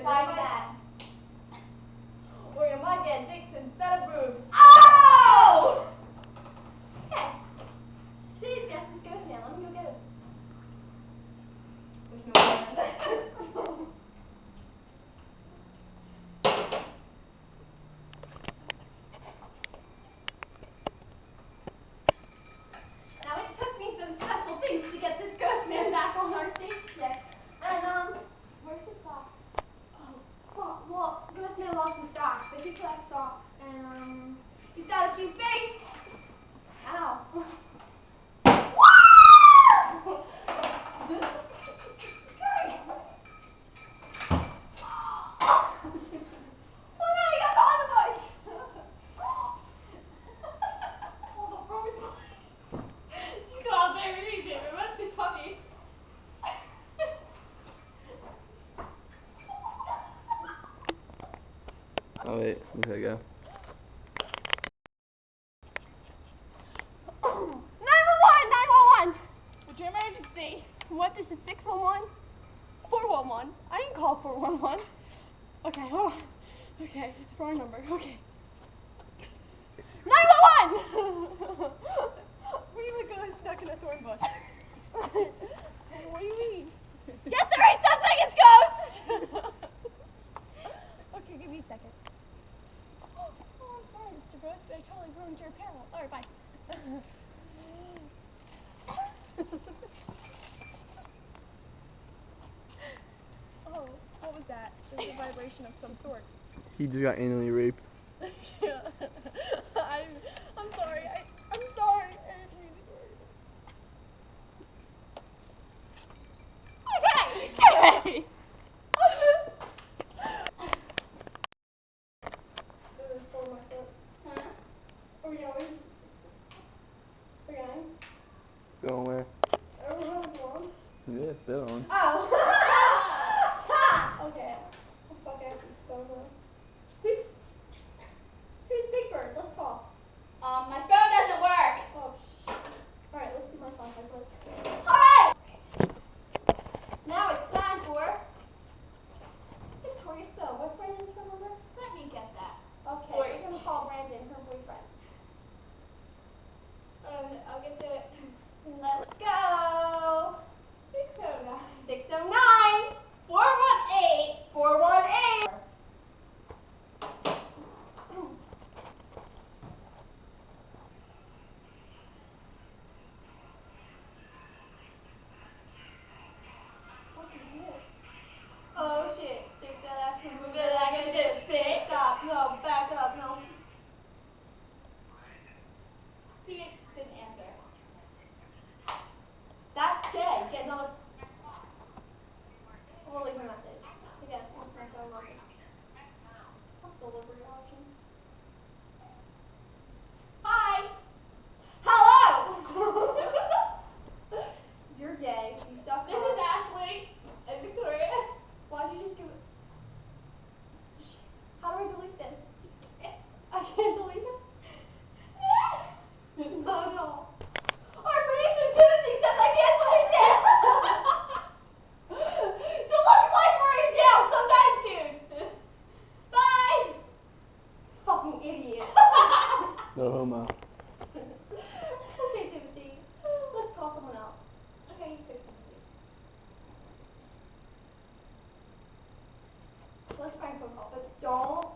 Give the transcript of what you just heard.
Like that. Or you might get dicks instead of boobs. Oh! Okay. Today's guest is Ghost Man. Let me go get it. With no hands. Now it took me some special things to get this Ghost Man back on our stage today. And where's his sock? Oh, well, Ghost Man lost his socks, but he collects socks. And he's got a cute face. Ow. Oh wait, okay, go. 911! What's your emergency? What? This is 611? 411. I didn't call 411. Okay, hold on. Okay, it's the wrong number. Okay. 911! We have a ghost stuck in a thorn bush. What do you mean? Yes, there is such thing as ghosts! Okay, give me a second. Oh, I'm sorry, Mr. Ghost. I totally ruined your apparel. Alright, bye. Oh, what was that? There's a vibration of some sort. He just got anally raped. Yeah. I'm sorry. I'm sorry. I didn't mean to do it. Okay! Hey! Huh? Are we going? We're going? Going where? Are we going along? Yeah, fit on. Oh! Okay. Oh, fuck, I have to go now. Who's Big Bird? Let's call. My phone doesn't work. Oh, shit. Alright, let's do my flashlight first. Alright! Now it's time for Victoria Spell. What's Brandon's phone number? Let me get that. Okay, Wait. we're gonna call Brandon, her boyfriend. I'll get to it. Let's go! 609. 609 418. 418. What is this? Oh shit, shake that ass and move it like a gypsy. Stop, no, back up, no. He didn't answer. That's dead. Get another. We'll leave a message. I guess once my phone works. Delivery option. Hi. Hello. You're gay. You suck. This is Ashley. And Victoria. Why'd you just give it? How do I delete this? I can't delete it. No. Our producer Timothy says I can't delete this. So looks like we're in jail sometime soon. Bye. Fucking idiot. No homo. Okay, Timothy. Let's call someone else. Okay, you pick somebody. Let's prank phone call, but don't